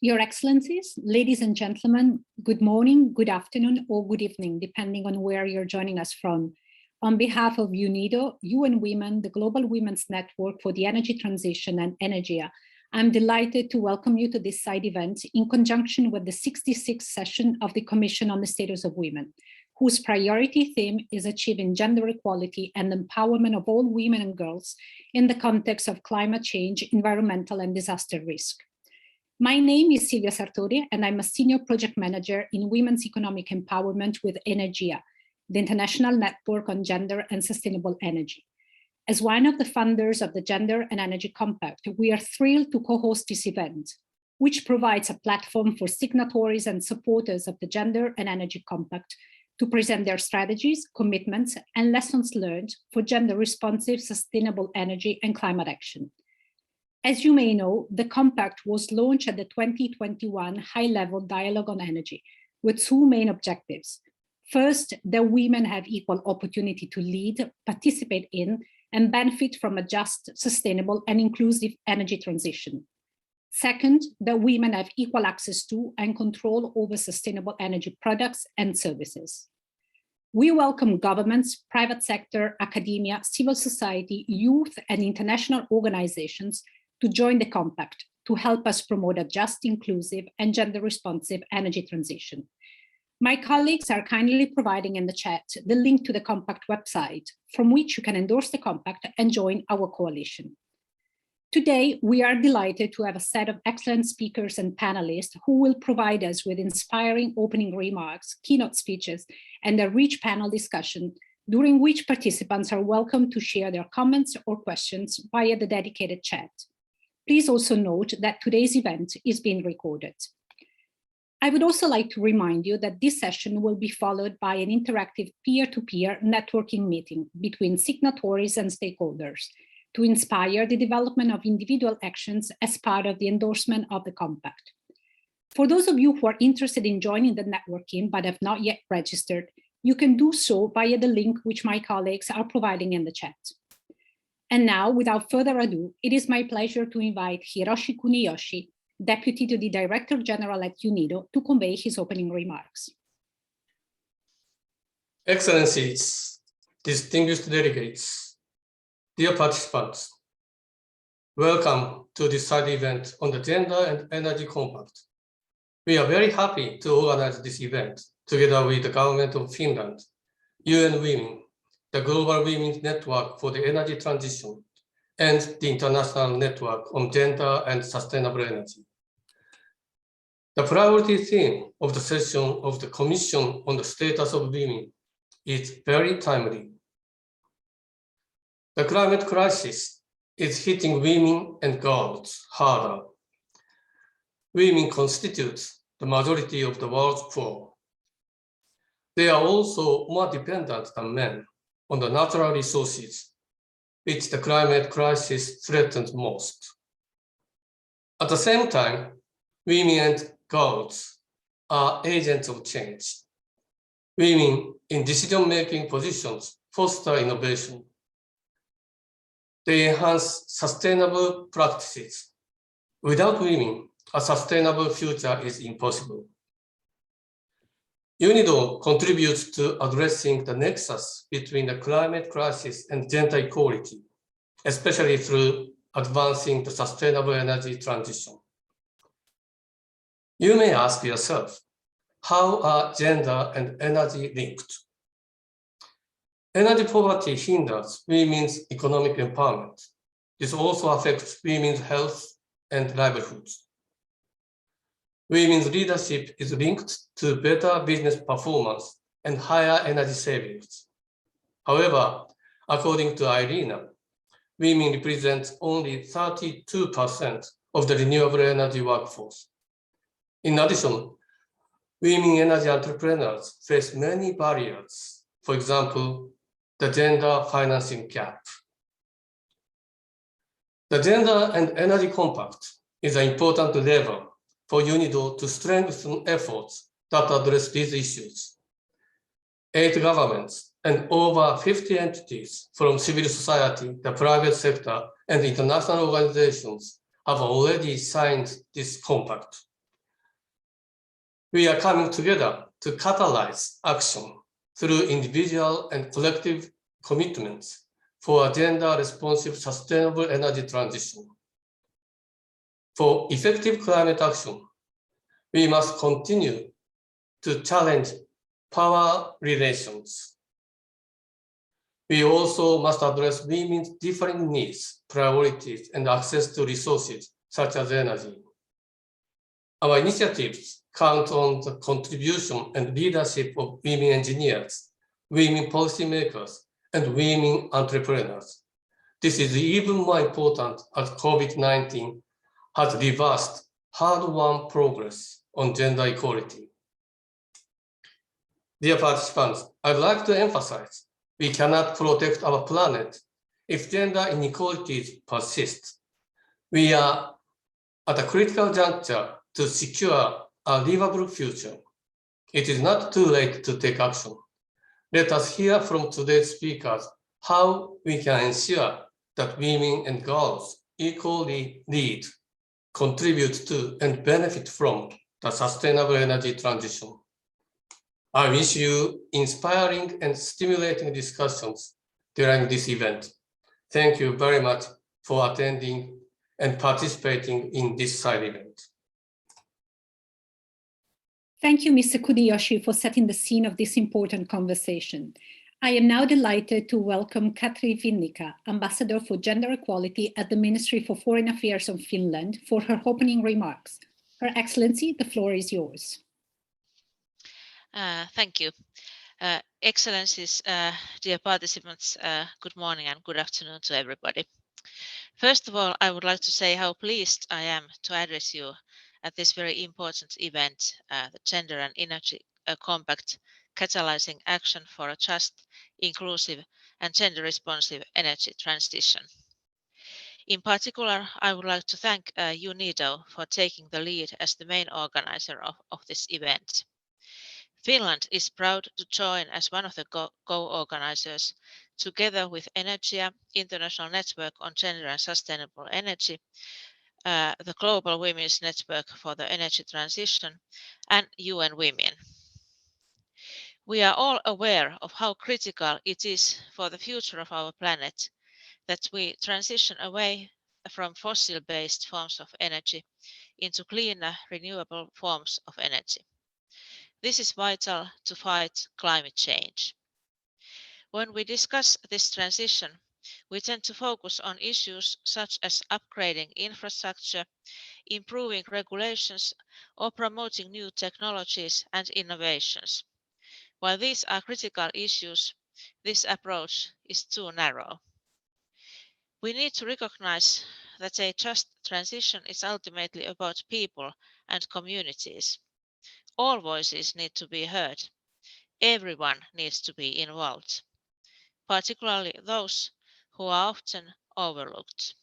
Your Excellencies, ladies and gentlemen, good morning, good afternoon, or good evening, depending on where you're joining us from. On behalf of UNIDO, UN Women, the Global Women's Network for the Energy Transition and Energia, I'm delighted to welcome you to this side event in conjunction with the 66th session of the Commission on the Status of Women, whose priority theme is achieving gender equality and empowerment of all women and girls in the context of climate change, environmental and disaster risk. My name is Silvia Sartori, and I'm a Senior Project Manager in Women's Economic Empowerment with Energia, the International Network on Gender and Sustainable Energy. As one of the funders of the Gender and Energy Compact, we are thrilled to co-host this event, which provides a platform for signatories and supporters of the Gender and Energy Compact to present their strategies, commitments, and lessons learned for gender-responsive, sustainable energy and climate action. As you may know, the Compact was launched at the 2021 High-Level Dialogue on Energy with two main objectives. First, that women have equal opportunity to lead, participate in, and benefit from a just, sustainable, and inclusive energy transition. Second, that women have equal access to and control over sustainable energy products and services. We welcome governments, private sector, academia, civil society, youth, and international organizations to join the Compact to help us promote a just, inclusive, and gender-responsive energy transition. My colleagues are kindly providing in the chat the link to the Compact website, from which you can endorse the Compact and join our coalition. Today, we are delighted to have a set of excellent speakers and panelists who will provide us with inspiring opening remarks, keynote speeches, and a rich panel discussion, during which participants are welcome to share their comments or questions via the dedicated chat. Please also note that today's event is being recorded. I would also like to remind you that this session will be followed by an interactive peer-to-peer networking meeting between signatories and stakeholders to inspire the development of individual actions as part of the endorsement of the Compact. For those of you who are interested in joining the networking but have not yet registered, you can do so via the link which my colleagues are providing in the chat. And now, without further ado, it is my pleasure to invite Hiroshi Kuniyoshi, Deputy to the Director General at UNIDO, to convey his opening remarks. Excellencies, distinguished delegates, dear participants, welcome to this side event on the Gender and Energy Compact. We are very happy to organize this event together with the Government of Finland, UN Women, the Global Women's Network for the Energy Transition, and the International Network on Gender and Sustainable Energy. The priority theme of the session of the Commission on the Status of Women is very timely. The climate crisis is hitting women and girls harder. Women constitute the majority of the world's poor. They are also more dependent than men on the natural resources, which the climate crisis threatens most. At the same time, women and girls are agents of change. Women in decision-making positions foster innovation. They enhance sustainable practices. Without women, a sustainable future is impossible. UNIDO contributes to addressing the nexus between the climate crisis and gender equality, especially through advancing the sustainable energy transition. You may ask yourself, how are gender and energy linked? Energy poverty hinders women's economic empowerment. This also affects women's health and livelihoods. Women's leadership is linked to better business performance and higher energy savings. However, according to IRENA, women represent only 32% of the renewable energy workforce. In addition, women energy entrepreneurs face many barriers, for example, the gender financing gap. The Gender and Energy Compact is an important lever for UNIDO to strengthen efforts that address these issues. 8 governments and over 50 entities from civil society, the private sector, and international organizations have already signed this compact. We are coming together to catalyze action through individual and collective commitments for a gender-responsive sustainable energy transition. For effective climate action, we must continue to challenge power relations. We also must address women's differing needs, priorities, and access to resources such as energy. Our initiatives count on the contribution and leadership of women engineers, women policymakers, and women entrepreneurs. This is even more important as COVID-19 has reversed hard-won progress on gender equality. Dear participants, I'd like to emphasize we cannot protect our planet if gender inequalities persist. We are at a critical juncture to secure a livable future. It is not too late to take action. Let us hear from today's speakers how we can ensure that women and girls equally lead, contribute to, and benefit from the sustainable energy transition. I wish you inspiring and stimulating discussions during this event. Thank you very much for attending and participating in this side event. Thank you, Mr. Kudiyoshi, for setting the scene of this important conversation. I am now delighted to welcome Katri Vinnika, Ambassador for Gender Equality at the Ministry for Foreign Affairs of Finland, for her opening remarks. Her Excellency, the floor is yours. Thank you. Excellencies, dear participants, good morning and good afternoon to everybody. First of all, I would like to say how pleased I am to address you at this very important event, the Gender and Energy Compact, Catalyzing Action for a Just, Inclusive and Gender-Responsive Energy Transition. In particular, I would like to thank UNIDO for taking the lead as the main organizer of this event. Finland is proud to join as one of the co-organizers, together with Energia, International Network on Gender and Sustainable Energy, the Global Women's Network for the Energy Transition, and UN Women. We are all aware of how critical it is for the future of our planet that we transition away from fossil-based forms of energy into cleaner, renewable forms of energy. This is vital to fight climate change. When we discuss this transition, we tend to focus on issues such as upgrading infrastructure, improving regulations, or promoting new technologies and innovations. While these are critical issues, this approach is too narrow. We need to recognize that a just transition is ultimately about people and communities. All voices need to be heard. Everyone needs to be involved, particularly those who are often overlooked.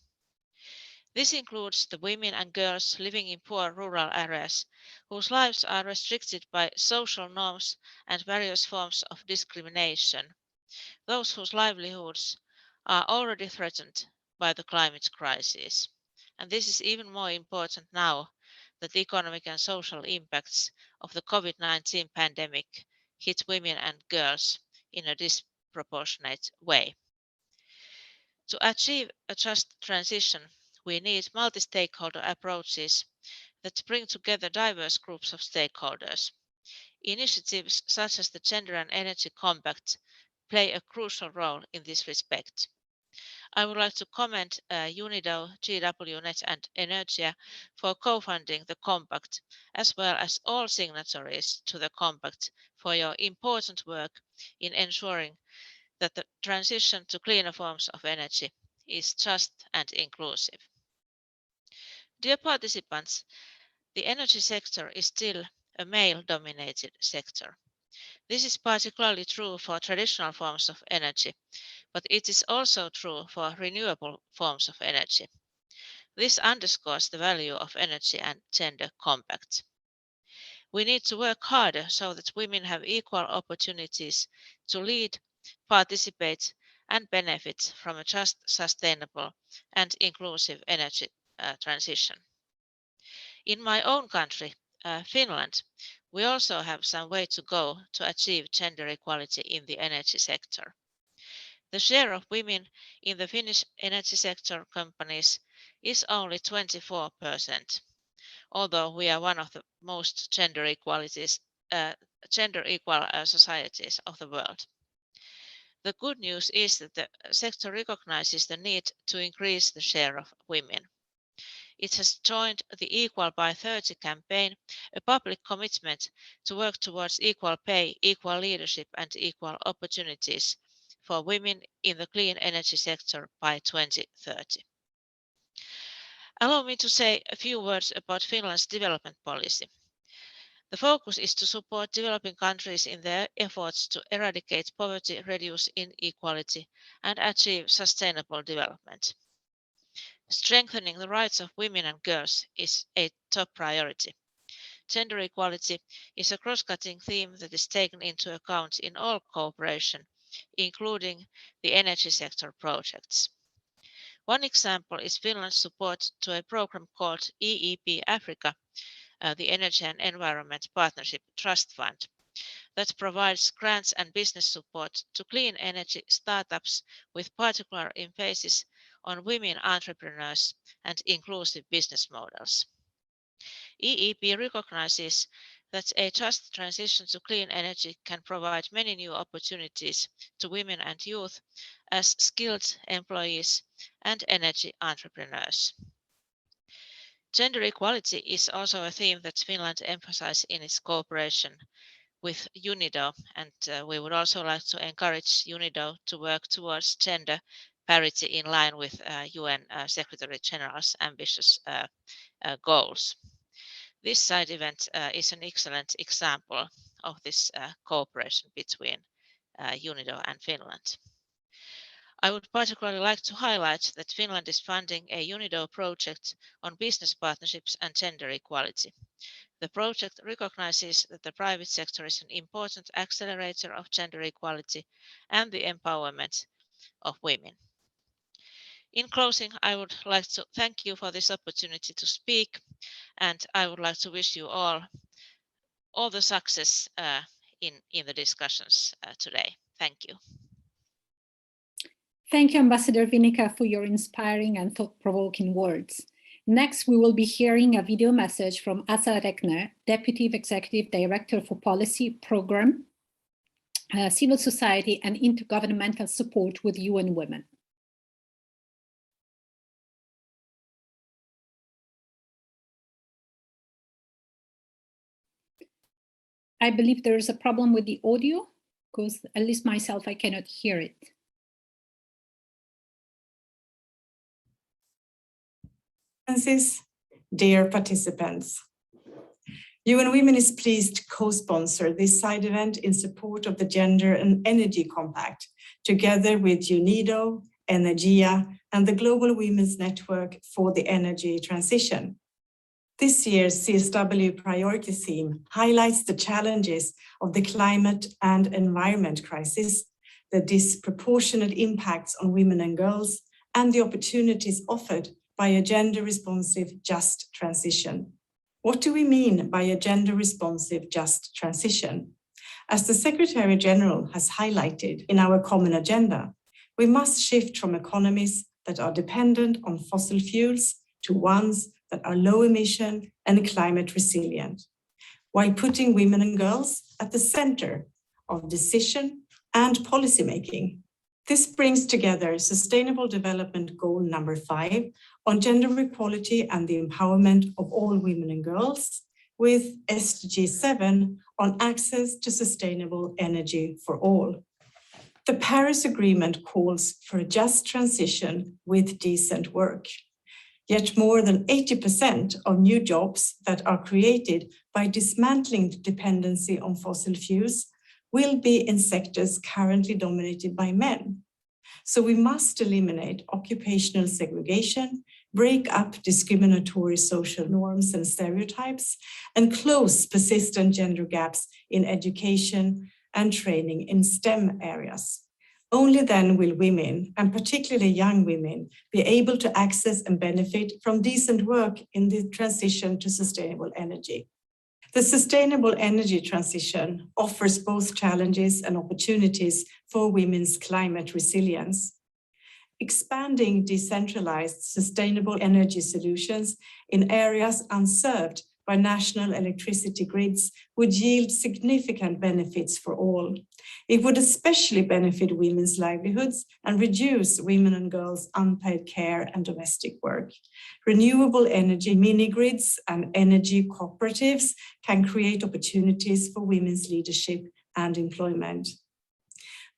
This includes the women and girls living in poor rural areas, whose lives are restricted by social norms and various forms of discrimination, those whose livelihoods are already threatened by the climate crisis. And this is even more important now that the economic and social impacts of the COVID-19 pandemic hit women and girls in a disproportionate way. To achieve a just transition, we need multi-stakeholder approaches that bring together diverse groups of stakeholders. Initiatives such as the Gender and Energy Compact play a crucial role in this respect. I would like to commend UNIDO, GWNet and Energia for co-funding the Compact, as well as all signatories to the Compact for your important work in ensuring that the transition to cleaner forms of energy is just and inclusive. Dear participants, the energy sector is still a male-dominated sector. This is particularly true for traditional forms of energy, but it is also true for renewable forms of energy. This underscores the value of energy and gender compact. We need to work harder so that women have equal opportunities to lead, participate, and benefit from a just, sustainable, and inclusive energy transition. In my own country, Finland, we also have some way to go to achieve gender equality in the energy sector. The share of women in the Finnish energy sector companies is only 24%, although we are one of the most gender equal societies of the world. The good news is that the sector recognizes the need to increase the share of women. It has joined the Equal by 30 campaign, a public commitment to work towards equal pay, equal leadership and equal opportunities for women in the clean energy sector by 2030. Allow me to say a few words about Finland's development policy. The focus is to support developing countries in their efforts to eradicate poverty, reduce inequality, and achieve sustainable development. Strengthening the rights of women and girls is a top priority. Gender equality is a cross-cutting theme that is taken into account in all cooperation, including the energy sector projects. One example is Finland's support to a program called EEP Africa, the Energy and Environment Partnership Trust Fund, that provides grants and business support to clean energy startups with particular emphasis on women entrepreneurs and inclusive business models. EEP recognizes that a just transition to clean energy can provide many new opportunities to women and youth as skilled employees and energy entrepreneurs. Gender equality is also a theme that Finland emphasizes in its cooperation with UNIDO, and we would also like to encourage UNIDO to work towards gender parity in line with UN Secretary General's ambitious goals. This side event is an excellent example of this cooperation between UNIDO and Finland. I would particularly like to highlight that Finland is funding a UNIDO project on business partnerships and gender equality. The project recognizes that the private sector is an important accelerator of gender equality and the empowerment of women. In closing, I would like to thank you for this opportunity to speak, and I would like to wish you all the success in the discussions today. Thank you. Thank you, Ambassador Vinica, for your inspiring and thought-provoking words. Next, we will be hearing a video message from Asa Rekner, Deputy Executive Director for Policy Program, Civil Society and Intergovernmental Support with UN Women. I believe there is a problem with the audio, because at least myself, I cannot hear it. Dear participants, UN Women is pleased to co-sponsor this side event in support of the Gender and Energy Compact, together with UNIDO, Energia, and the Global Women's Network for the Energy Transition. This year's CSW priority theme highlights the challenges of the climate and environment crisis, the disproportionate impacts on women and girls, and the opportunities offered by a gender-responsive just transition. What do we mean by a gender-responsive just transition? As the Secretary General has highlighted in our common agenda, we must shift from economies that are dependent on fossil fuels to ones that are low emission and climate resilient, while putting women and girls at the center of decision and policymaking. This brings together Sustainable Development Goal number 5 on gender equality and the empowerment of all women and girls, with SDG 7 on access to sustainable energy for all. The Paris Agreement calls for a just transition with decent work. Yet more than 80% of new jobs that are created by dismantling the dependency on fossil fuels will be in sectors currently dominated by men. So we must eliminate occupational segregation, break up discriminatory social norms and stereotypes, and close persistent gender gaps in education and training in STEM areas. Only then will women, and particularly young women, be able to access and benefit from decent work in the transition to sustainable energy. The sustainable energy transition offers both challenges and opportunities for women's climate resilience. Expanding decentralized sustainable energy solutions in areas unserved by national electricity grids would yield significant benefits for all. It would especially benefit women's livelihoods and reduce women and girls' unpaid care and domestic work. Renewable energy mini-grids and energy cooperatives can create opportunities for women's leadership and employment.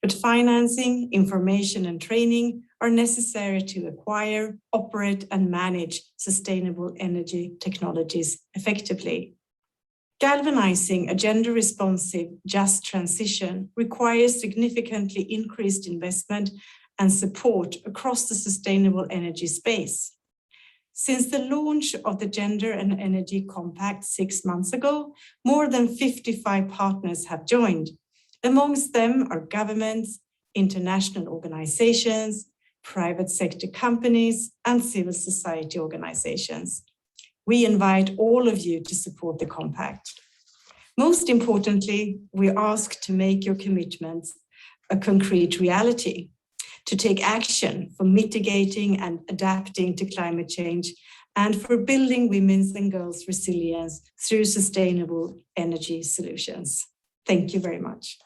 But financing, information, and training are necessary to acquire, operate, and manage sustainable energy technologies effectively. Galvanizing a gender-responsive, just transition requires significantly increased investment and support across the sustainable energy space. Since the launch of the Gender and Energy Compact 6 months ago, more than 55 partners have joined. Amongst them are governments, international organizations, private sector companies, and civil society organizations. We invite all of you to support the compact. Most importantly, we ask to make your commitments a concrete reality, to take action for mitigating and adapting to climate change, and for building women's and girls' resilience through sustainable energy solutions. Thank you very much.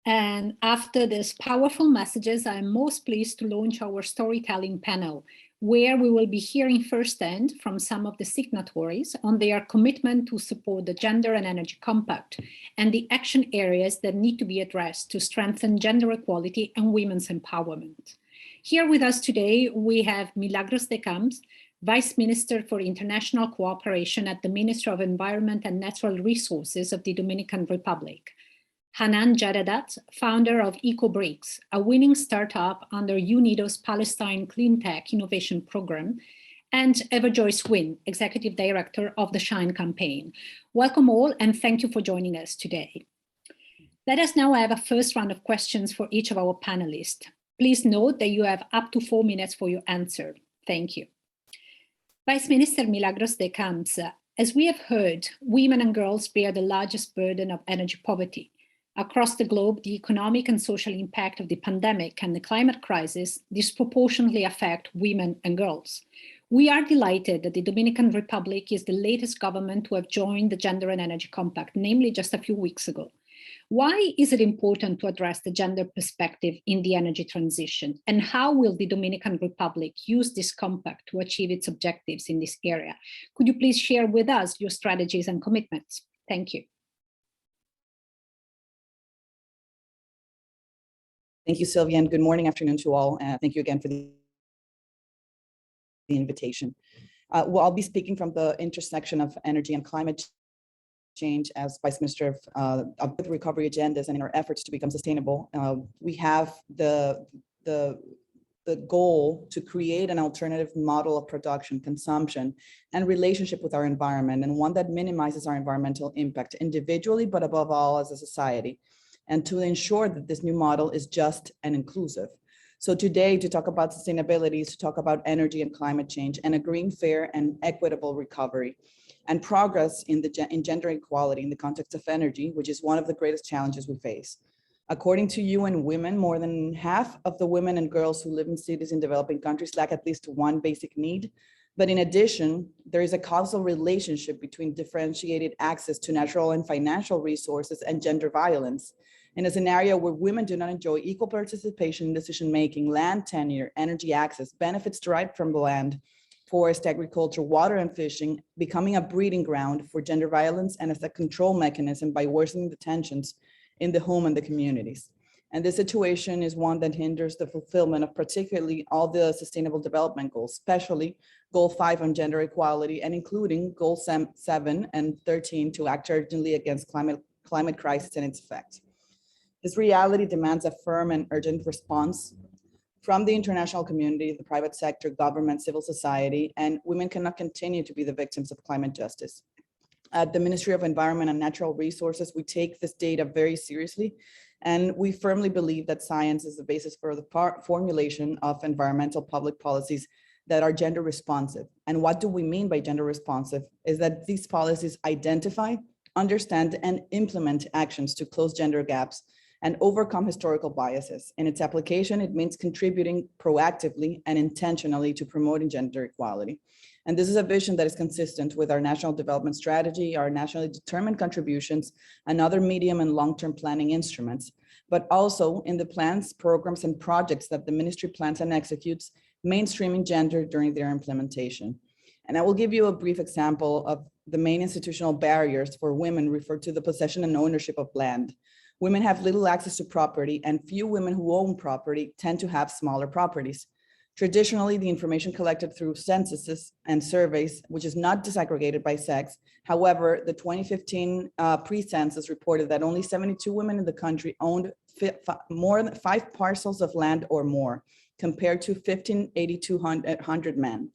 And after these powerful messages, I'm most pleased to launch our storytelling panel, where we will be hearing firsthand from some of the signatories on their commitment to support the Gender and Energy Compact and the action areas that need to be addressed to strengthen gender equality and women's empowerment. Here with us today, we have Milagros de Camps, Vice Minister for International Cooperation at the Ministry of Environment and Natural Resources of the Dominican Republic, Hanan Jadadat, founder of EcoBricks, a winning startup under UNIDO's Palestine Clean Tech Innovation Program, and Eva Joyce Wynn, Executive Director of the SHINE campaign. Welcome all, and thank you for joining us today. Let us now have a first round of questions for each of our panelists. Please note that you have up to 4 minutes for your answer. Thank you. Vice Minister Milagros de Camps, as we have heard, women and girls bear the largest burden of energy poverty. Across the globe, the economic and social impact of the pandemic and the climate crisis disproportionately affect women and girls. We are delighted that the Dominican Republic is the latest government to have joined the Gender and Energy Compact, namely just a few weeks ago. Why is it important to address the gender perspective in the energy transition? And how will the Dominican Republic use this compact to achieve its objectives in this area? Could you please share with us your strategies and commitments? Thank you. Thank you, Sylvia, and good morning, afternoon to all. Thank you again for the invitation. Well, I'll be speaking from the intersection of energy and climate change as Vice Minister of the recovery agendas and in our efforts to become sustainable. We have the goal to create an alternative model of production, consumption, and relationship with our environment, and one that minimizes our environmental impact individually, but above all as a society, and to ensure that this new model is just and inclusive. So today, to talk about sustainability, is to talk about energy and climate change and a green, fair, and equitable recovery, and progress in gender equality in the context of energy, which is one of the greatest challenges we face. According to UN Women, more than half of the women and girls who live in cities in developing countries lack at least one basic need. But in addition, there is a causal relationship between differentiated access to natural and financial resources and gender violence. In a scenario where women do not enjoy equal participation in decision-making, land tenure, energy access, benefits derived from the land, forest, agriculture, water, and fishing, becoming a breeding ground for gender violence and as a control mechanism by worsening the tensions in the home and the communities. And this situation is one that hinders the fulfillment of particularly all the sustainable development goals, especially Goal 5 on gender equality and including Goal 7 and 13 to act urgently against climate crisis and its effects. This reality demands a firm and urgent response from the international community, the private sector, government, civil society, and women cannot continue to be the victims of climate justice. At the Ministry of Environment and Natural Resources, we take this data very seriously, And we firmly believe that science is the basis for the formulation of environmental public policies that are gender responsive. And what do we mean by gender responsive is that these policies identify, understand, and implement actions to close gender gaps and overcome historical biases. In its application, it means contributing proactively and intentionally to promoting gender equality. And this is a vision that is consistent with our national development strategy, our nationally determined contributions, and other medium and long-term planning instruments, but also in the plans, programs, and projects that the ministry plans and executes, mainstreaming gender during their implementation. And I will give you a brief example of the main institutional barriers for women referred to the possession and ownership of land. Women have little access to property, and few women who own property tend to have smaller properties. Traditionally, the information collected through censuses and surveys, which is not disaggregated by sex. However, the 2015 pre-census reported that only 72 women in the country owned more than 5 parcels of land or more, compared to 1,882 men.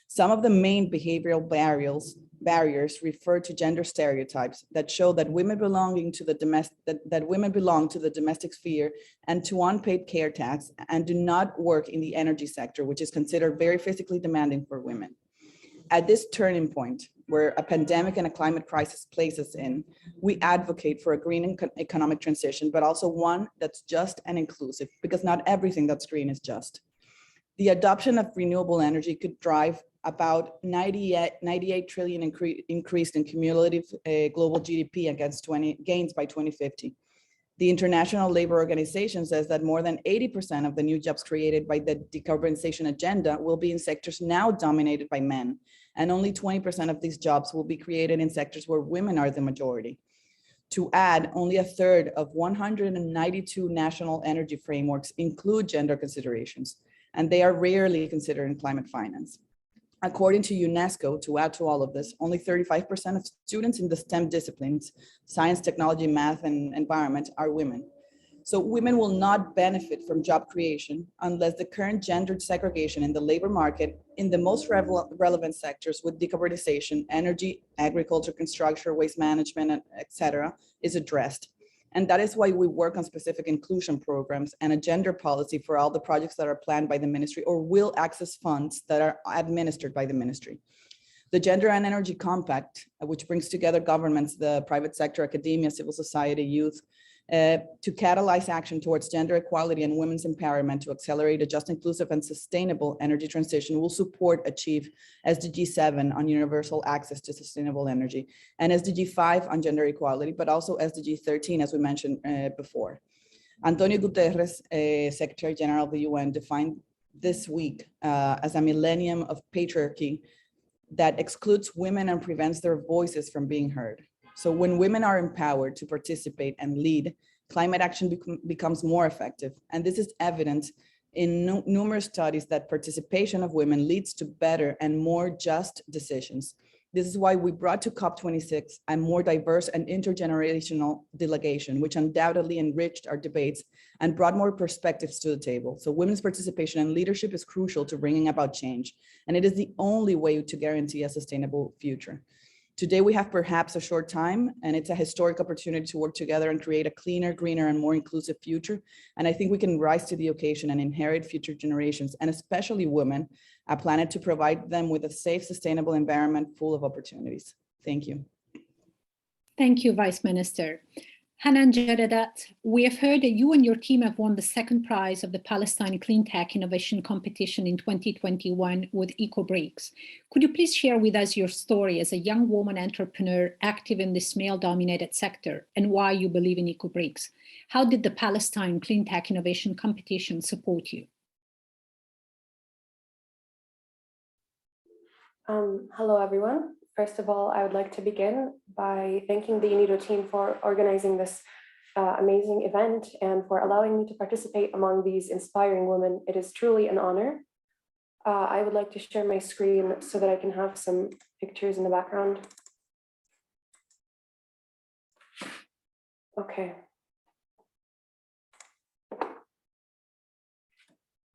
Some of the main behavioral barriers refer to gender stereotypes that show that women belong to the domestic sphere and to unpaid care tax and do not work in the energy sector, which is considered very physically demanding for women. At this turning point, where a pandemic and a climate crisis place us in, we advocate for a green economic transition, but also one that's just and inclusive, because not everything that's green is just. The adoption of renewable energy could drive about 98 trillion increase in cumulative global GDP against gains by 2050. The International Labor Organization says that more than 80% of the new jobs created by the decarbonization agenda will be in sectors now dominated by men, and only 20% of these jobs will be created in sectors where women are the majority. To add, only a third of 192 national energy frameworks include gender considerations, and they are rarely considered in climate finance. According to UNESCO, to add to all of this, only 35% of students in the STEM disciplines, science, technology, math, and environment, are women. So women will not benefit from job creation unless the current gendered segregation in the labor market in the most relevant sectors with decarbonization, energy, agriculture, construction, waste management, etc., is addressed. And that is why we work on specific inclusion programs and a gender policy for all the projects that are planned by the ministry or will access funds that are administered by the ministry. The Gender and Energy Compact, which brings together governments, the private sector, academia, civil society, youth, to catalyze action towards gender equality and women's empowerment to accelerate a just, inclusive, and sustainable energy transition, will support achieve SDG 7 on universal access to sustainable energy and SDG 5 on gender equality, but also SDG 13, as we mentioned before. Antonio Guterres, Secretary General of the UN, defined this week as a millennium of patriarchy that excludes women and prevents their voices from being heard. So when women are empowered to participate and lead, climate action becomes more effective. And this is evident in numerous studies that participation of women leads to better and more just decisions. This is why we brought to COP26 a more diverse and intergenerational delegation, which undoubtedly enriched our debates and brought more perspectives to the table. So women's participation and leadership is crucial to bringing about change. And it is the only way to guarantee a sustainable future. Today, we have perhaps a short time, and it's a historic opportunity to work together and create a cleaner, greener, and more inclusive future. And I think we can rise to the occasion and inherit future generations, and especially women, a planet to provide them with a safe, sustainable environment full of opportunities. Thank you. Thank you, Vice Minister. Hanan Jaradat, we have heard that you and your team have won the second prize of the Palestine Clean Tech Innovation Competition in 2021 with EcoBreaks. Could you please share with us your story as a young woman entrepreneur active in this male-dominated sector and why you believe in EcoBreaks? How did the Palestine Clean Tech Innovation Competition support you? Hello, everyone. First of all, I would like to begin by thanking the UNIDO team for organizing this amazing event and for allowing me to participate among these inspiring women. It is truly an honor. I would like to share my screen so that I can have some pictures in the background. Okay.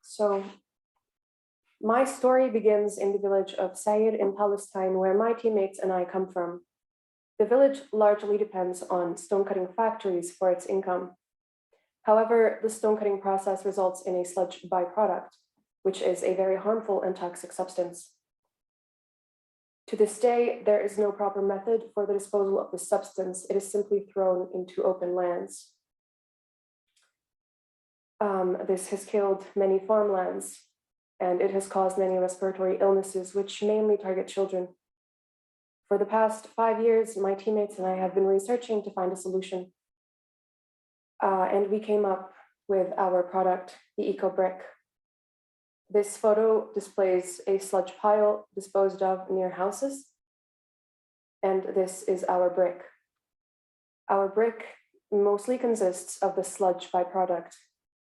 So, my story begins in the village of Said in Palestine, where my teammates and I come from. The village largely depends on stone cutting factories for its income. However, the stone cutting process results in a sludge byproduct, which is a very harmful and toxic substance. To this day, there is no proper method for the disposal of this substance. It is simply thrown into open lands. This has killed many farmlands, and it has caused many respiratory illnesses, which mainly target children. For the past 5 years, my teammates and I have been researching to find a solution. And we came up with our product, the Eco Brick. This photo displays a sludge pile disposed of near houses. And this is our brick. Our brick mostly consists of the sludge byproduct.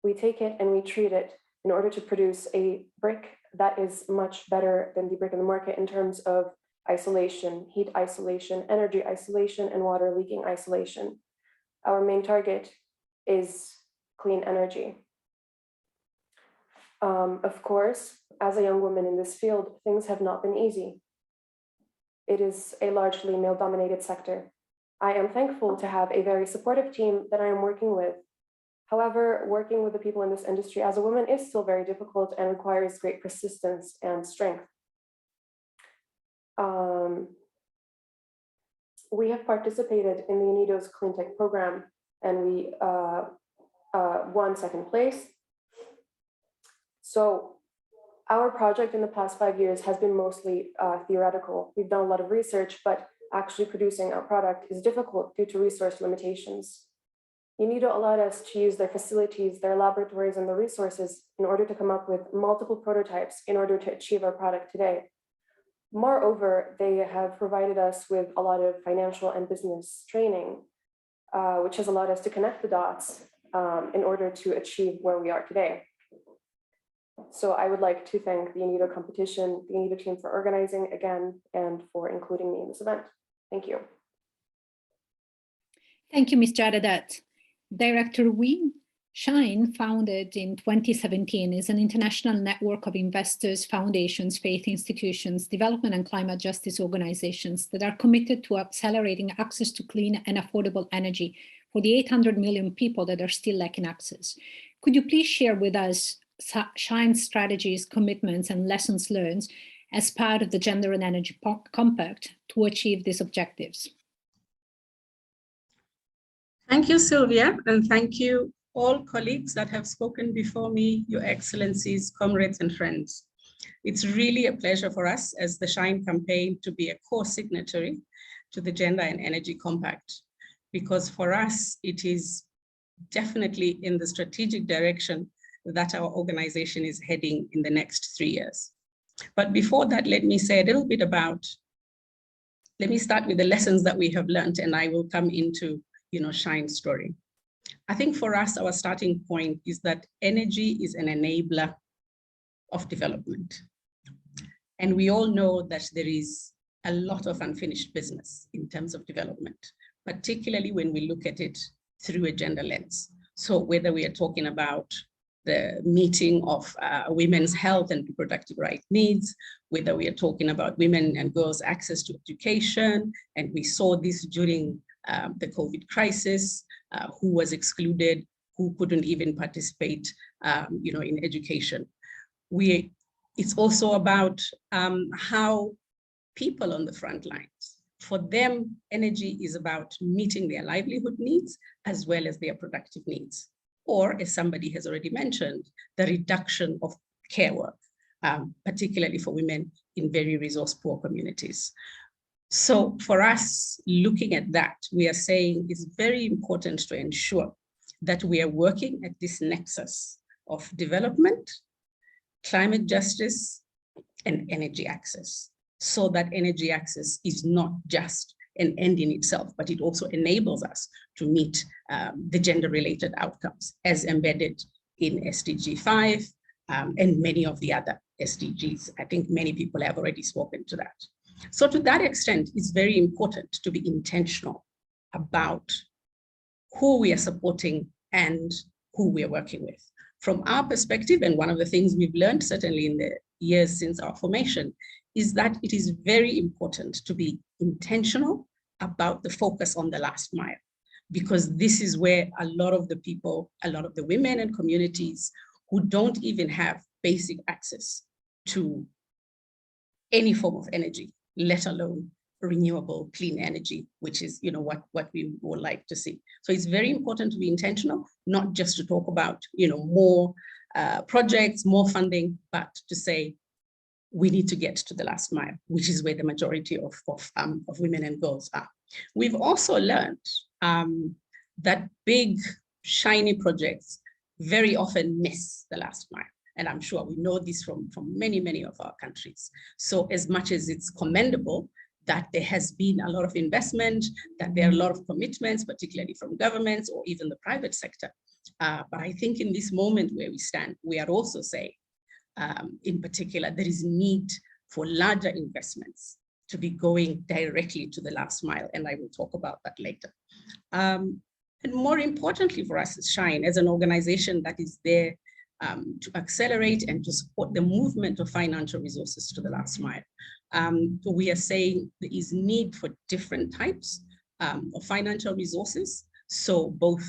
We take it and we treat it in order to produce a brick that is much better than the brick in the market in terms of isolation, heat isolation, energy isolation, and water leaking isolation. Our main target is clean energy. Of course, as a young woman in this field, things have not been easy. It is a largely male-dominated sector. I am thankful to have a very supportive team that I am working with. However, working with the people in this industry as a woman is still very difficult and requires great persistence and strength. We have participated in the UNIDO's Clean Tech program, and we won second place. So our project in the past 5 years has been mostly theoretical. We've done a lot of research, but actually producing our product is difficult due to resource limitations. UNIDO allowed us to use their facilities, their laboratories, and the resources in order to come up with multiple prototypes in order to achieve our product today. Moreover, they have provided us with a lot of financial and business training, which has allowed us to connect the dots in order to achieve where we are today. So I would like to thank the UNIDO competition, the UNIDO team for organizing again and for including me in this event. Thank you. Thank you, Ms. Jaradat. Director Wee, SHINE, founded in 2017, is an international network of investors, foundations, faith institutions, development and climate justice organizations that are committed to accelerating access to clean and affordable energy for the 800 million people that are still lacking access. Could you please share with us SHINE's strategies, commitments, and lessons learned as part of the Gender and Energy Compact to achieve these objectives? Thank you, Sylvia, and thank you all colleagues that have spoken before me, Your Excellencies, comrades and friends. It's really a pleasure for us as the SHINE campaign to be a core signatory to the Gender and Energy Compact, because for us, it is definitely in the strategic direction that our organization is heading in the next 3 years. But before that, let me say a little bit about, let me start with the lessons that we have learned, and I will come into, SHINE's story. I think for us, our starting point is that energy is an enabler of development. And we all know that there is a lot of unfinished business in terms of development, particularly when we look at it through a gender lens. So whether we are talking about the meeting of women's health and reproductive right needs, whether we are talking about women and girls' access to education, and we saw this during the COVID crisis, who was excluded, who couldn't even participate, in education. It's also about how people on the front lines, for them, energy is about meeting their livelihood needs as well as their productive needs. Or, as somebody has already mentioned, the reduction of care work, particularly for women in very resource-poor communities. So for us, looking at that, we are saying it's very important to ensure that we are working at this nexus of development, climate justice, and energy access, so that energy access is not just an end in itself, but it also enables us to meet the gender-related outcomes as embedded in SDG 5 and many of the other SDGs. I think many people have already spoken to that. So to that extent, it's very important to be intentional about who we are supporting and who we are working with. From our perspective, and one of the things we've learned certainly in the years since our formation, is that it is very important to be intentional about the focus on the last mile. because this is where a lot of the people, a lot of the women and communities who don't even have basic access to any form of energy, let alone renewable clean energy, which is what we would like to see. So it's very important to be intentional, not just to talk about more projects, more funding, but to say we need to get to the last mile, which is where the majority of women and girls are. We've also learned that big, shiny projects very often miss the last mile. And I'm sure we know this from many, many of our countries. So as much as it's commendable that there has been a lot of investment, that there are a lot of commitments, particularly from governments or even the private sector. But I think in this moment where we stand, we are also saying, in particular, there is need for larger investments to be going directly to the last mile. And I will talk about that later. And more importantly for us as SHINE, as an organization that is there to accelerate and to support the movement of financial resources to the last mile. So we are saying there is need for different types of financial resources. So both,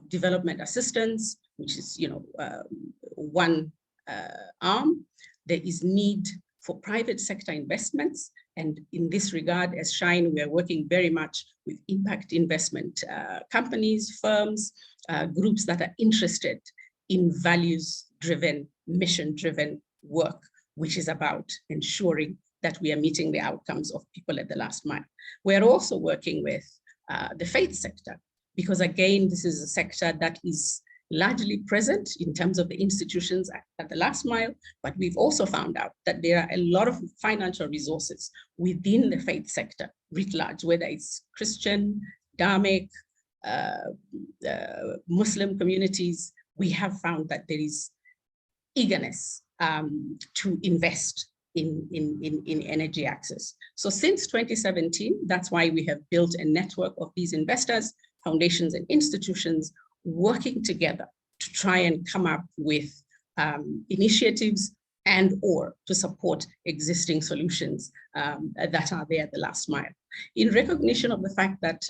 development assistance, which is, one arm. There is need for private sector investments. And in this regard, as SHINE, we are working very much with impact investment companies, firms, groups that are interested in values-driven, mission-driven work, which is about ensuring that we are meeting the outcomes of people at the last mile. We're also working with the faith sector, because again, this is a sector that is largely present in terms of the institutions at the last mile, but we've also found out that there are a lot of financial resources within the faith sector writ large, whether it's Christian, Dharmic, Muslim communities. We have found that there is eagerness to invest in energy access. So since 2017, that's why we have built a network of these investors, foundations and institutions working together to try and come up with initiatives and or to support existing solutions that are there at the last mile. In recognition of the fact that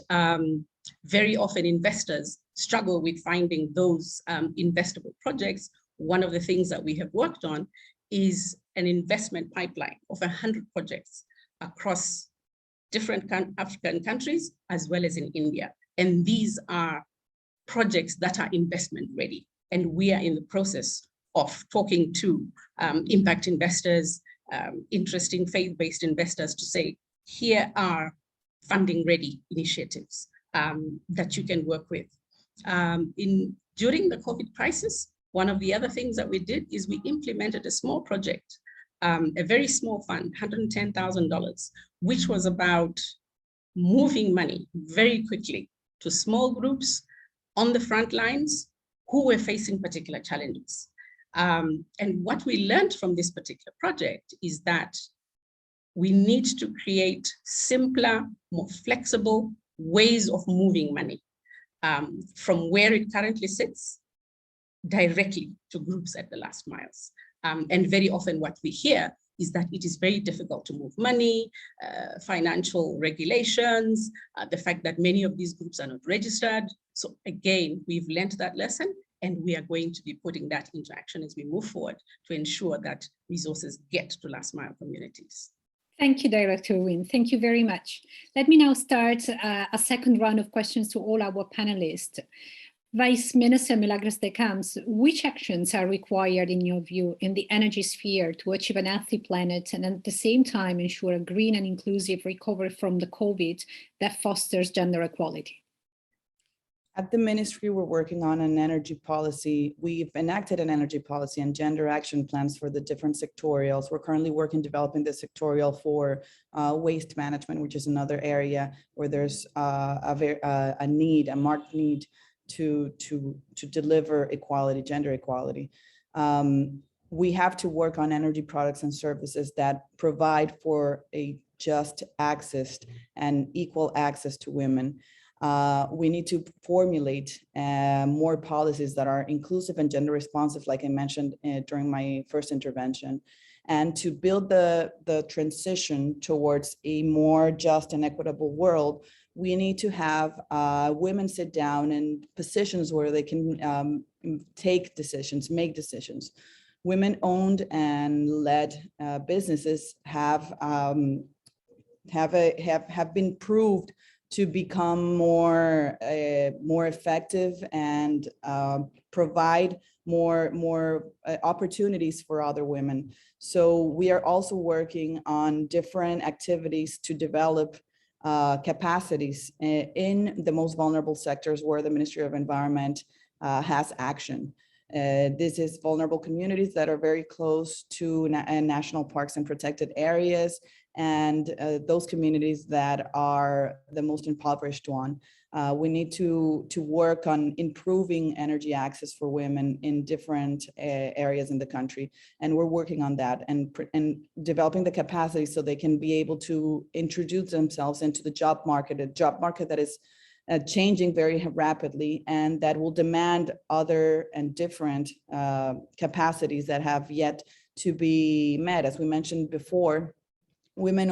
very often investors struggle with finding those investable projects, one of the things that we have worked on is an investment pipeline of 100 projects across different African countries, as well as in India. And these are projects that are investment ready. And we are in the process of talking to impact investors, interesting faith-based investors to say, here are funding ready initiatives that you can work with. During the COVID crisis, one of the other things that we did is we implemented a small project, a very small fund, $110,000, which was about moving money very quickly to small groups on the front lines who were facing particular challenges. And what we learned from this particular project is that we need to create simpler, more flexible ways of moving money from where it currently sits directly to groups at the last miles. And very often what we hear is that it is very difficult to move money, financial regulations, the fact that many of these groups are not registered. So again, we've learned that lesson, and we are going to be putting that into action as we move forward to ensure that resources get to last mile communities. Thank you, Director Wynne. Thank you very much. Let me now start a second round of questions to all our panelists. Vice Minister Milagros de Camps, which actions are required in your view in the energy sphere to achieve an healthy planet and at the same time ensure a green and inclusive recovery from the COVID that fosters gender equality? At the ministry, we're working on an energy policy. We've enacted an energy policy and gender action plans for the different sectorials. We're currently working developing the sectorial for waste management, which is another area where there's a marked need to deliver equality, gender equality. We have to work on energy products and services that provide for a just access and equal access to women. We need to formulate more policies that are inclusive and gender responsive, like I mentioned during my first intervention, and to build the transition towards a more just and equitable world. we need to have women sit down in positions where they can take decisions, make decisions. Women-owned and led businesses have been proved to become more effective and provide more opportunities for other women. So we are also working on different activities to develop capacities in the most vulnerable sectors where the Ministry of Environment has action. This is vulnerable communities that are very close to national parks and protected areas, and those communities that are the most impoverished one. We need to work on improving energy access for women in different areas in the country, and we're working on that and developing the capacity so they can be able to introduce themselves into the job market, a job market that is changing very rapidly and that will demand other and different capacities that have yet to be met. As we mentioned before, women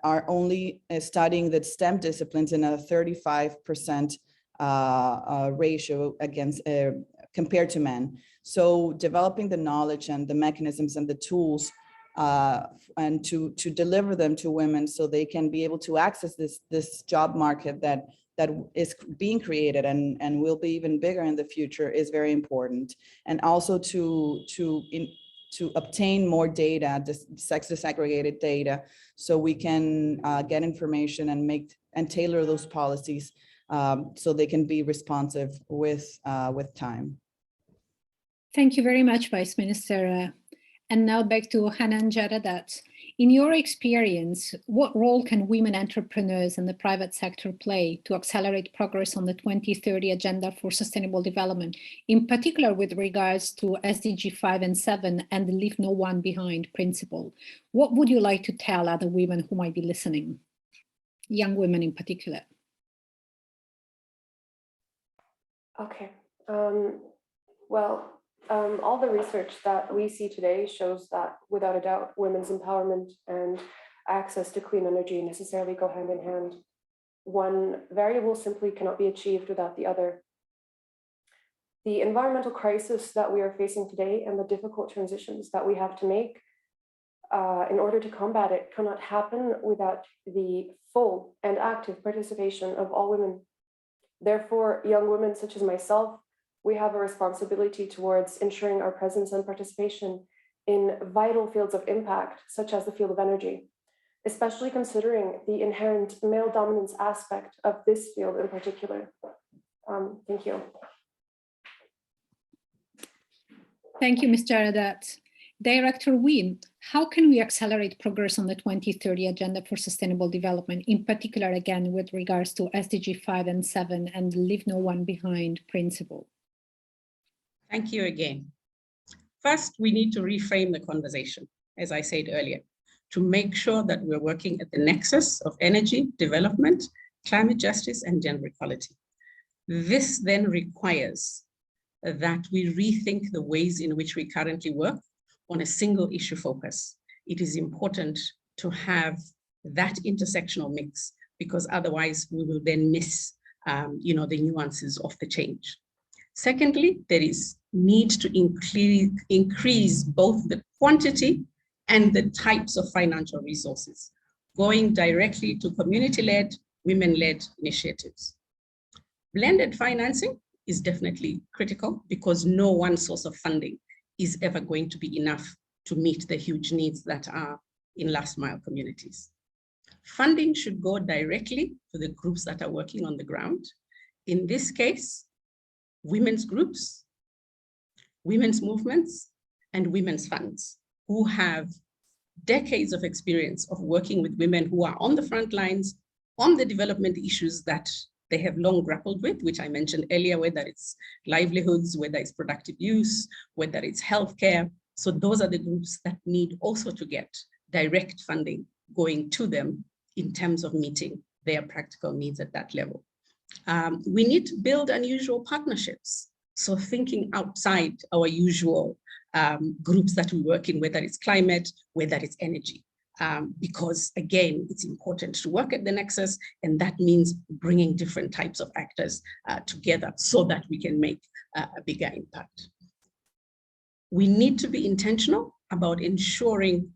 are only studying the STEM disciplines in a 35% ratio against compared to men. So developing the knowledge and the mechanisms and the tools and to deliver them to women so they can be able to access this job market that is being created and will be even bigger in the future is very important. And also to obtain more data, sex disaggregated data, so we can get information and tailor those policies so they can be responsive with time. Thank you very much, Vice Minister. And now back to Hanan Jaradat. In your experience, what role can women entrepreneurs in the private sector play to accelerate progress on the 2030 Agenda for Sustainable Development, in particular with regards to SDG 5 and 7 and the Leave No One Behind principle? What would you like to tell other women who might be listening, young women in particular? Okay. All the research that we see today shows that, without a doubt, women's empowerment and access to clean energy necessarily go hand in hand. One variable simply cannot be achieved without the other. The environmental crisis that we are facing today and the difficult transitions that we have to make in order to combat it cannot happen without the full and active participation of all women. Therefore, young women such as myself, we have a responsibility towards ensuring our presence and participation in vital fields of impact, such as the field of energy, especially considering the inherent male dominance aspect of this field in particular. Thank you. Thank you, Ms. Jaradat. Director Wynne, how can we accelerate progress on the 2030 Agenda for Sustainable Development, in particular, again, with regards to SDG 5 and 7 and the Leave No One Behind principle? Thank you again. First, we need to reframe the conversation, as I said earlier, to make sure that we're working at the nexus of energy, development, climate justice, and gender equality. This then requires that we rethink the ways in which we currently work on a single issue focus. It is important to have that intersectional mix, because otherwise we will then miss the nuances of the change. Secondly, there is need to increase both the quantity and the types of financial resources, going directly to community-led, women-led initiatives. Blended financing is definitely critical, because no one source of funding is ever going to be enough to meet the huge needs that are in last mile communities. Funding should go directly to the groups that are working on the ground. In this case, women's groups, women's movements, and women's funds, who have decades of experience of working with women who are on the front lines on the development issues that they have long grappled with, which I mentioned earlier, whether it's livelihoods, whether it's productive use, whether it's healthcare. So those are the groups that need also to get direct funding going to them in terms of meeting their practical needs at that level. We need to build unusual partnerships. So thinking outside our usual groups that we work in, whether it's climate, whether it's energy. because again, it's important to work at the nexus, and that means bringing different types of actors together so that we can make a bigger impact. We need to be intentional about ensuring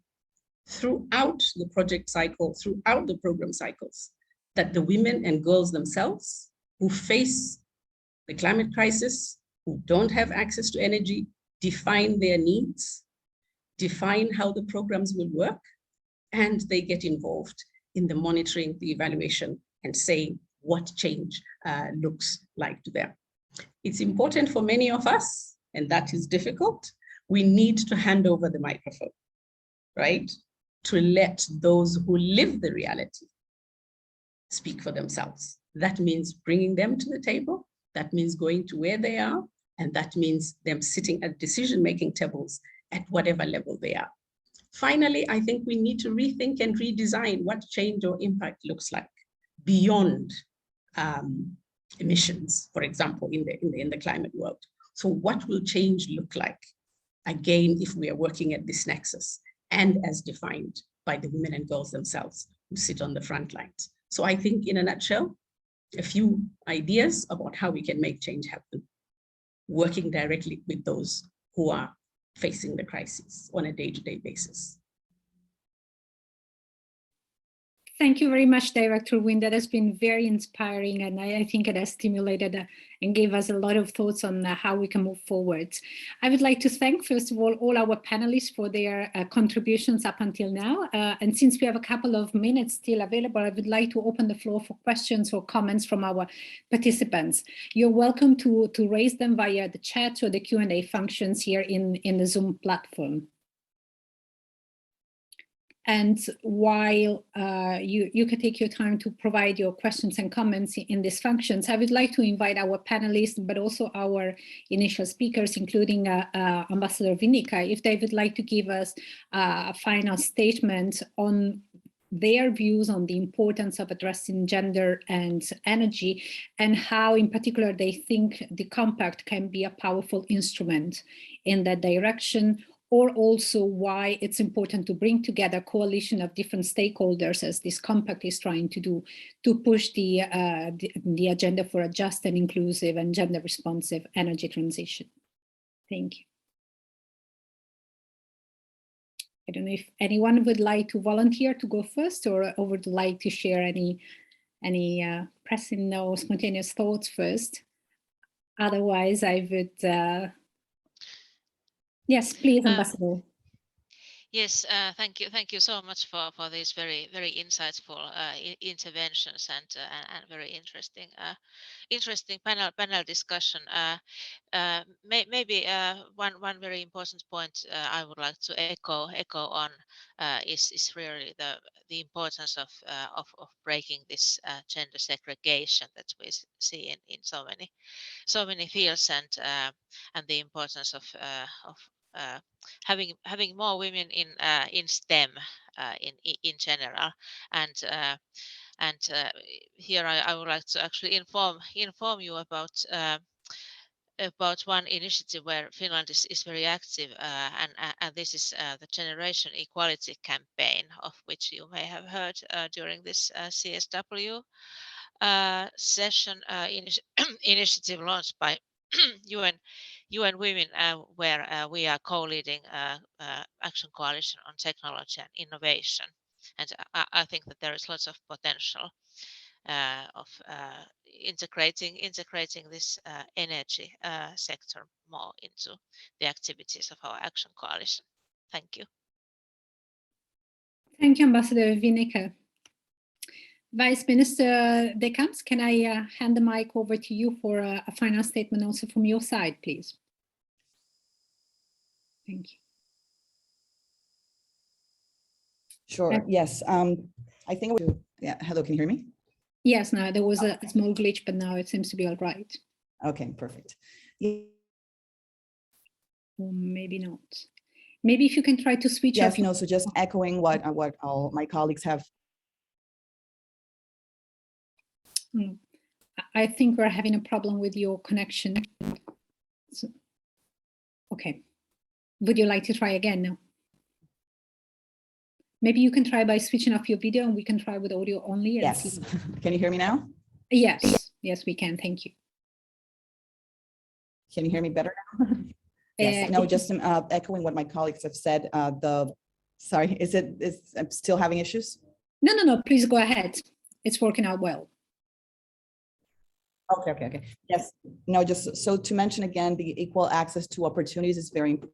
throughout the project cycle, throughout the program cycles, that the women and girls themselves who face the climate crisis, who don't have access to energy, define their needs, define how the programs will work, and they get involved in the monitoring, the evaluation, and saying what change looks like to them. It's important for many of us, and that is difficult. We need to hand over the microphone, right? To let those who live the reality speak for themselves. That means bringing them to the table. That means going to where they are. And that means them sitting at decision-making tables at whatever level they are. Finally, I think we need to rethink and redesign what change or impact looks like beyond emissions, for example, in the climate world. So what will change look like? Again, if we are working at this nexus and as defined by the women and girls themselves who sit on the front lines. So I think in a nutshell, a few ideas about how we can make change happen, working directly with those who are facing the crisis on a day-to-day basis. Thank you very much, Director Wynne. That has been very inspiring, and I think it has stimulated and gave us a lot of thoughts on how we can move forward. I would like to thank, first of all our panelists for their contributions up until now. And since we have a couple of minutes still available, I would like to open the floor for questions or comments from our participants. You're welcome to raise them via the chat or the Q&A functions here in the Zoom platform. And while you can take your time to provide your questions and comments in these functions, I would like to invite our panelists, but also our initial speakers, including Ambassador Vinica, if they would like to give us a final statement on their views on the importance of addressing gender and energy, and how in particular they think the compact can be a powerful instrument in that direction, or also why it's important to bring together a coalition of different stakeholders, as this compact is trying to do, to push the agenda for a just and inclusive and gender responsive energy transition. Thank you. I don't know if anyone would like to volunteer to go first, or would like to share any pressing or spontaneous thoughts first. Otherwise, I would. Yes, please, Ambassador. Yes, thank you so much for these very insightful interventions and very interesting panel discussion. Maybe one very important point I would like to echo on is really the importance of breaking this gender segregation that we see in so many fields, and the importance of having more women in STEM in general, and here I would like to actually inform you about one initiative where Finland is very active, and this is the Generation Equality Campaign, of which you may have heard during this CSW session initiative launched by UN Women, where we are co-leading Action Coalition on Technology and Innovation. And I think that there is lots of potential of integrating this energy sector more into the activities of our Action Coalition. Thank you. Thank you, Ambassador Vinica. Vice Minister De Camps, can I hand the mic over to you for a final statement also from your side, please? Thank you. Sure, yes. I think, yeah, hello, can you hear me? Yes, no, there was a small glitch, but now it seems to be all right. Okay, perfect. Or maybe not. Maybe if you can try to switch off. Yes, no, so just echoing what all my colleagues have. I think we're having a problem with your connection. So, okay. Would you like to try again now? Maybe you can try by switching off your video and we can try with audio only. And Yes. see. Can you hear me now? Yes, yes, we can. Thank you. Can you hear me better now? Yes. No, just echoing what my colleagues have said. Sorry, I'm still having issues? No, please go ahead. It's working out well. Okay. Yes. No, just so to mention again, the equal access to opportunities is very important.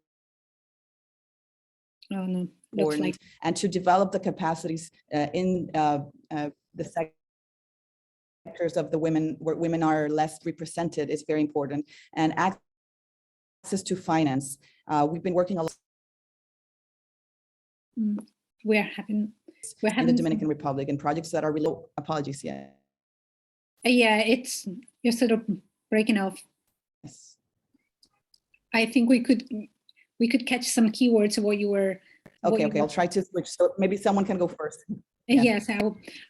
Oh no, looks like. And to develop the capacities in the sectors of the women where women are less represented is very important. And access to finance. We've been working a lot. We're having in the Dominican Republic and projects that are below. Apologies, yeah. Yeah, you're sort of breaking off. Yes. I think we could catch some keywords of what you were. Okay, I'll try to switch. So maybe someone can go first. Yeah. Yes,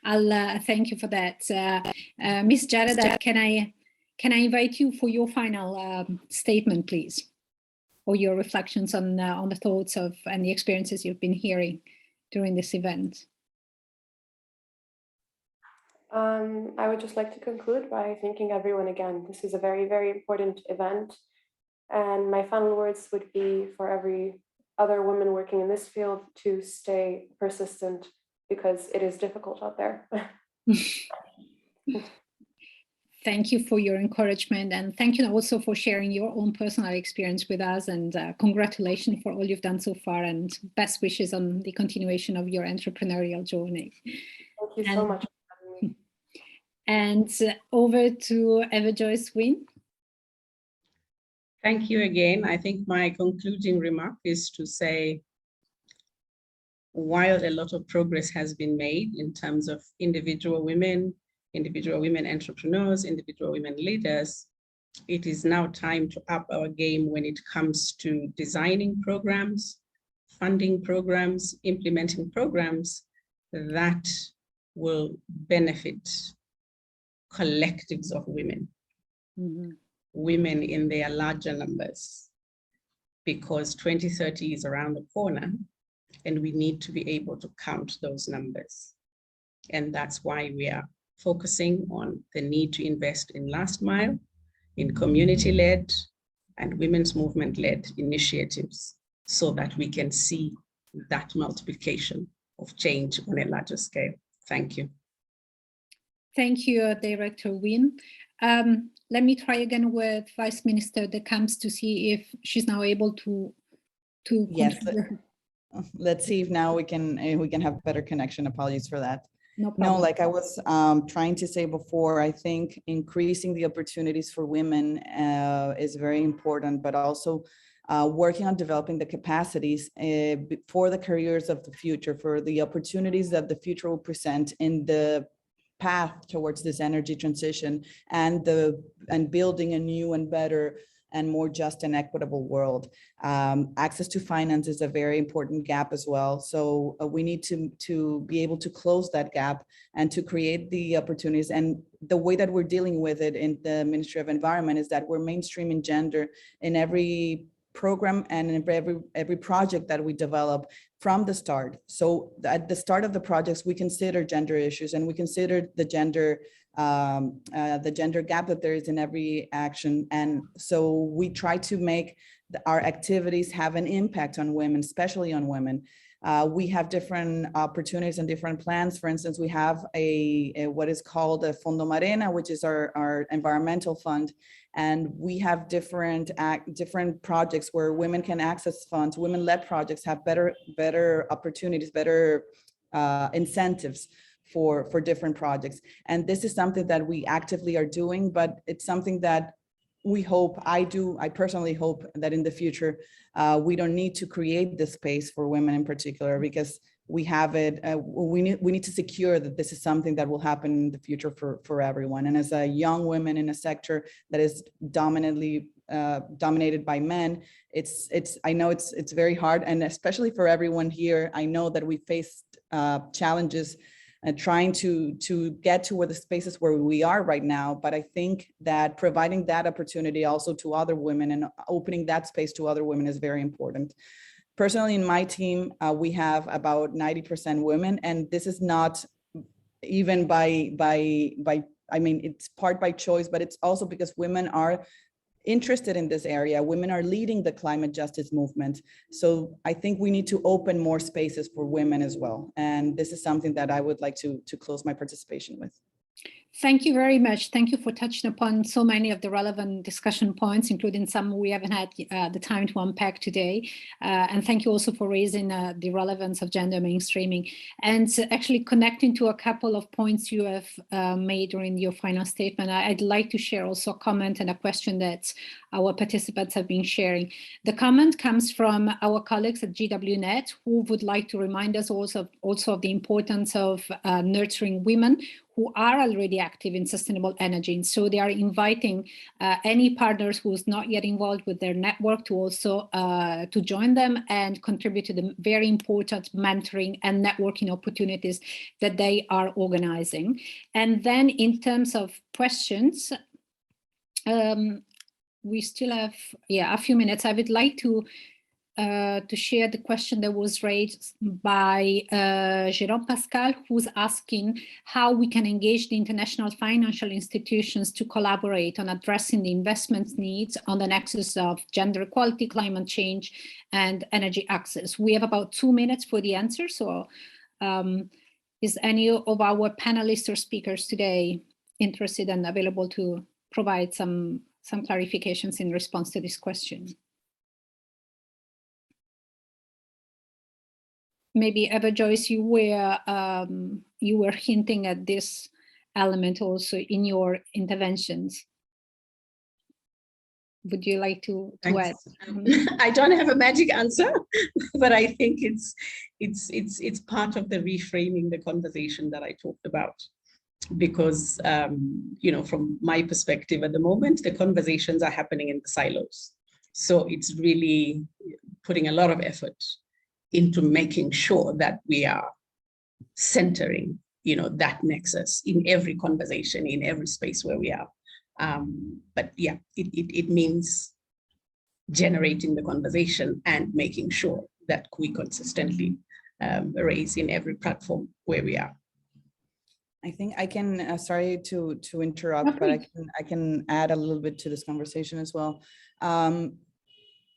I'll thank you for that. Ms. Jarada, can I invite you for your final statement, please, or your reflections on the thoughts of and the experiences you've been hearing during this event? I would just like to conclude by thanking everyone again. This is a very, very important event. And my final words would be for every other woman working in this field to stay persistent because it is difficult out there. Thank you for your encouragement, and thank you also for sharing your own personal experience with us, and congratulations for all you've done so far, and best wishes on the continuation of your entrepreneurial journey. Thank you so much. And over to Eva Joyce Wynn. Thank you again. I think my concluding remark is to say, while a lot of progress has been made in terms of individual women entrepreneurs, individual women leaders, it is now time to up our game when it comes to designing programs, funding programs, implementing programs that will benefit collectives of women, women in their larger numbers, because 2030 is around the corner and we need to be able to count those numbers. And that's why we are focusing on the need to invest in last mile, in community-led and women's movement-led initiatives so that we can see that multiplication of change on a larger scale. Thank you. Thank you, Director Wynn. Let me try again with Vice Minister De Camps to see if she's now able to yes. Let's see if now we can have better connection. Apologies for that. No problem. No, like I was trying to say before, I think increasing the opportunities for women is very important, but also working on developing the capacities for the careers of the future, for the opportunities that the future will present in the path towards this energy transition and building a new and better and more just and equitable world. Access to finance is a very important gap as well. So we need to be able to close that gap and to create the opportunities. And the way that we're dealing with it in the Ministry of Environment is that we're mainstreaming gender in every program and in every project that we develop from the start. So at the start of the projects, we consider gender issues and we consider the gender gap that there is in every action. And so we try to make our activities have an impact on women, especially on women. We have different opportunities and different plans. For instance, we have a what is called a Fondo Marena, which is our environmental fund. And we have different projects where women can access funds. Women-led projects have better opportunities, better incentives for different projects. And this is something that we actively are doing, but it's something that we hope, I personally hope that in the future, we don't need to create this space for women in particular, because we have it, we need to secure that this is something that will happen in the future for everyone. And as a young woman in a sector that is dominated by men, I know it's very hard, and especially for everyone here, I know that we faced challenges trying to get to where the spaces where we are right now. But I think that providing that opportunity also to other women and opening that space to other women is very important. Personally, in my team, we have about 90% women, and this is not even I mean, it's part by choice, but it's also because women are interested in this area. Women are leading the climate justice movement. So I think we need to open more spaces for women as well. And this is something that I would like to close my participation with. Thank you very much. Thank you for touching upon so many of the relevant discussion points, including some we haven't had the time to unpack today. And thank you also for raising the relevance of gender mainstreaming and actually connecting to a couple of points you have made during your final statement. I'd like to share also a comment and a question that our participants have been sharing. The comment comes from our colleagues at GWNet, who would like to remind us also of the importance of nurturing women who are already active in sustainable energy. And so they are inviting any partners who's not yet involved with their network to also to join them and contribute to the very important mentoring and networking opportunities that they are organizing. And then in terms of questions, we still have a few minutes. I would like to share the question that was raised by Jérôme Pascal, who's asking how we can engage the international financial institutions to collaborate on addressing the investment needs on the nexus of gender equality, climate change, and energy access. We have about 2 minutes for the answer. So is any of our panelists or speakers today interested and available to provide some clarifications in response to this question? Maybe Eva Joyce, you were hinting at this element also in your interventions. Would you like to add? I don't have a magic answer, but I think it's part of the reframing the conversation that I talked about. Because from my perspective at the moment, the conversations are happening in the silos. So it's really putting a lot of effort into making sure that we are centering, that nexus in every conversation, in every space where we are. But yeah, it means generating the conversation and making sure that we consistently raise in every platform where we are. I think I can, sorry to interrupt, but I can add a little bit to this conversation as well.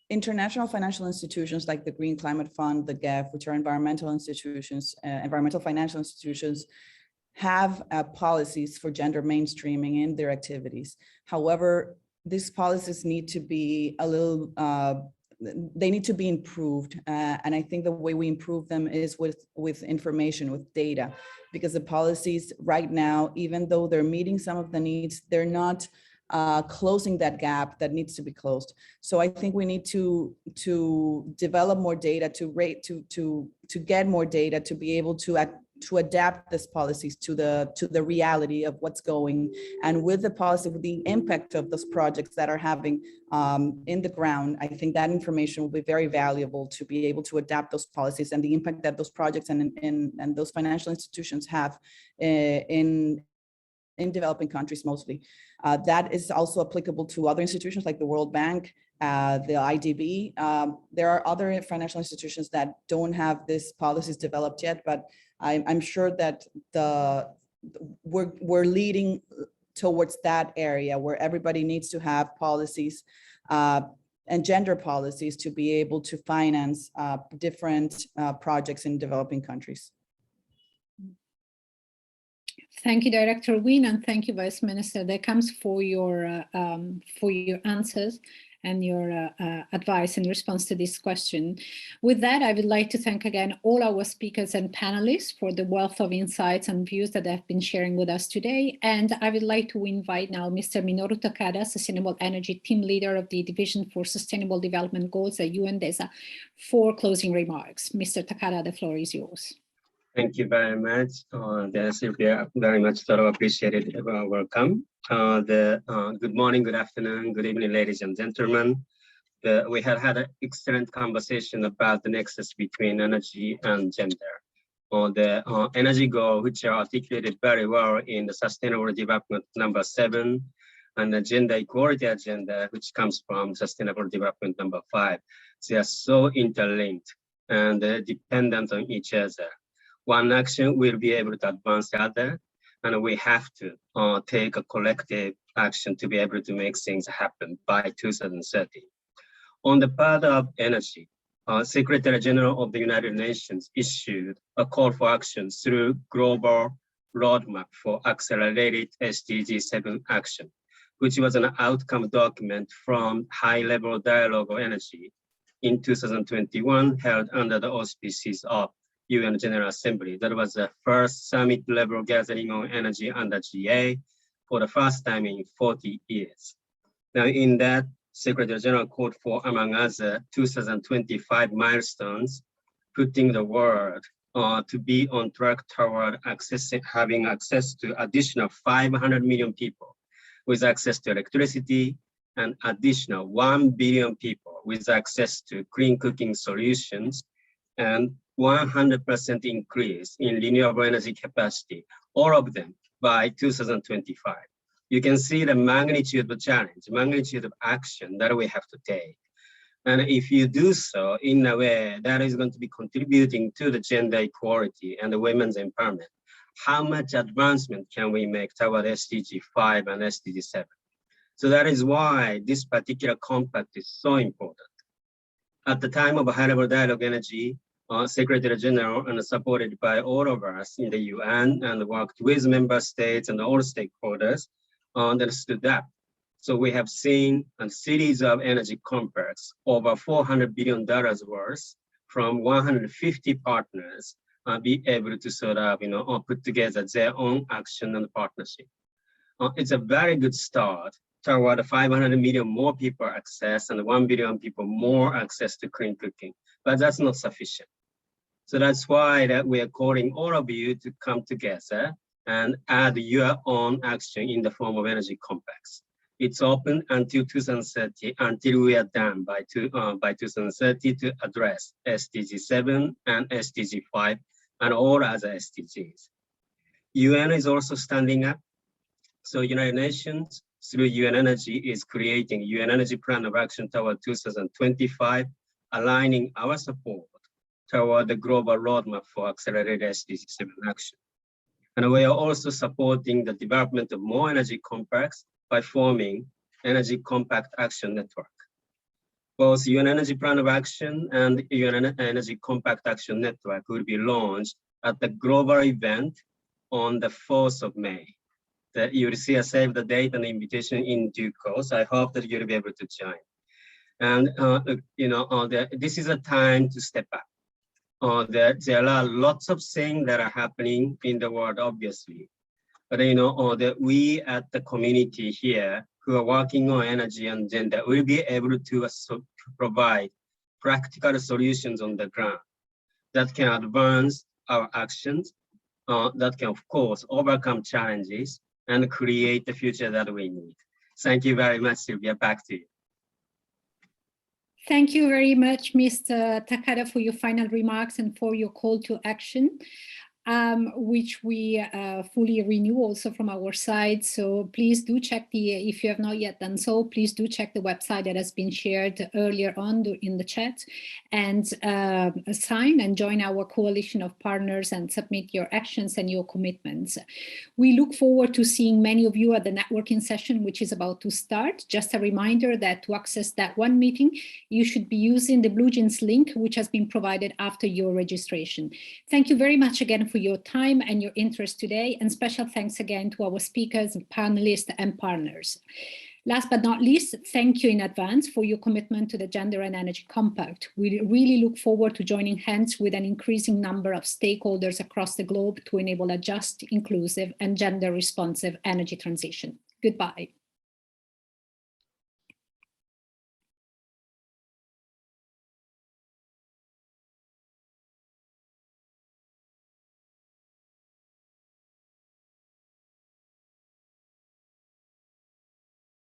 International financial institutions like the Green Climate Fund, the GEF, which are environmental institutions, environmental financial institutions, have policies for gender mainstreaming in their activities. However, these policies need to be a little, they need to be improved. And I think the way we improve them is with information, with data, because the policies right now, even though they're meeting some of the needs, they're not closing that gap that needs to be closed. So I think we need to develop more data, to get more data, to be able to adapt these policies to the reality of what's going, and with the policy, with the impact of those projects that are having in the ground. I think that information will be very valuable to be able to adapt those policies and the impact that those projects and those financial institutions have in developing countries mostly. That is also applicable to other institutions like the World Bank, the IDB. There are other financial institutions that don't have these policies developed yet, but I'm sure that we're leading towards that area where everybody needs to have policies and gender policies to be able to finance different projects in developing countries. Thank you, Director Wynne, and thank you, Vice Minister. That comes for your answers and your advice in response to this question. With that, I would like to thank again all our speakers and panelists for the wealth of insights and views that they've been sharing with us today. And I would like to invite now Mr. Minoru Takada, Sustainable Energy Team Leader of the Division for Sustainable Development Goals at UNDESA, for closing remarks. Mr. Takada, the floor is yours. Thank you very much, Sylvia. Very much appreciated. Welcome. Good morning, good afternoon, good evening, ladies and gentlemen. We have had an excellent conversation about the nexus between energy and gender. The energy goal, which are articulated very well in the Sustainable Development number 7, and the gender equality agenda, which comes from Sustainable Development number 5. They are so interlinked and dependent on each other. One action will be able to advance the other, and we have to take a collective action to be able to make things happen by 2030. On the part of energy, Secretary General of the United Nations issued a call for action through Global Roadmap for Accelerated SDG 7 Action, which was an outcome document from high-level dialogue on energy in 2021, held under the auspices of UN General Assembly. That was the first summit-level gathering on energy under GA for the first time in 40 years. Now, in that, Secretary General called for, among other, 2025 milestones, putting the world to be on track toward having access to additional 500 million people with access to electricity, and additional 1 billion people with access to clean cooking solutions, and 100% increase in renewable energy capacity, all of them by 2025. You can see the magnitude of the challenge, magnitude of action that we have to take. And if you do so in a way that is going to be contributing to the gender equality and the women's empowerment, how much advancement can we make toward SDG 5 and SDG 7? So that is why this particular compact is so important. At the time of high-level dialogue energy, Secretary General, and supported by all of us in the UN, and worked with member states and all stakeholders, that stood up. So we have seen a series of energy compacts, over $400 billion worth, from 150 partners, be able to sort of, put together their own action and partnership. It's a very good start toward 500 million more people access and 1 billion people more access to clean cooking, but that's not sufficient. So that's why that we are calling all of you to come together and add your own action in the form of energy compacts. It's open until 2030, until we are done by 2030 to address SDG 7 and SDG 5 and all other SDGs. UN is also standing up. So United Nations through UN Energy is creating UN Energy Plan of Action toward 2025, aligning our support toward the global roadmap for accelerated SDG 7 action. And we are also supporting the development of more energy compacts by forming Energy Compact Action Network. Both UN Energy Plan of Action and UN Energy Compact Action Network will be launched at the global event on the 4th of May. You will see a save the date and invitation in due course. I hope that you'll be able to join. And this is a time to step up. There are lots of things that are happening in the world, obviously. But that we at the community here who are working on energy and gender will be able to provide practical solutions on the ground that can advance our actions, that can, of course, overcome challenges and create the future that we need. Thank you very much, Sylvia. Back to you. Thank you very much, Mr. Takada, for your final remarks and for your call to action, which we fully renew also from our side. So please do check if you have not yet done so, please do check the website that has been shared earlier on in the chat, and sign and join our coalition of partners and submit your actions and your commitments. We look forward to seeing many of you at the networking session, which is about to start. Just a reminder that to access that one meeting, you should be using the BlueJeans link, which has been provided after your registration. Thank you very much again for your time and your interest today, and special thanks again to our speakers, panelists, and partners. Last but not least, thank you in advance for your commitment to the Gender and Energy Compact. We really look forward to joining hands with an increasing number of stakeholders across the globe to enable a just, inclusive, and gender-responsive energy transition. Goodbye.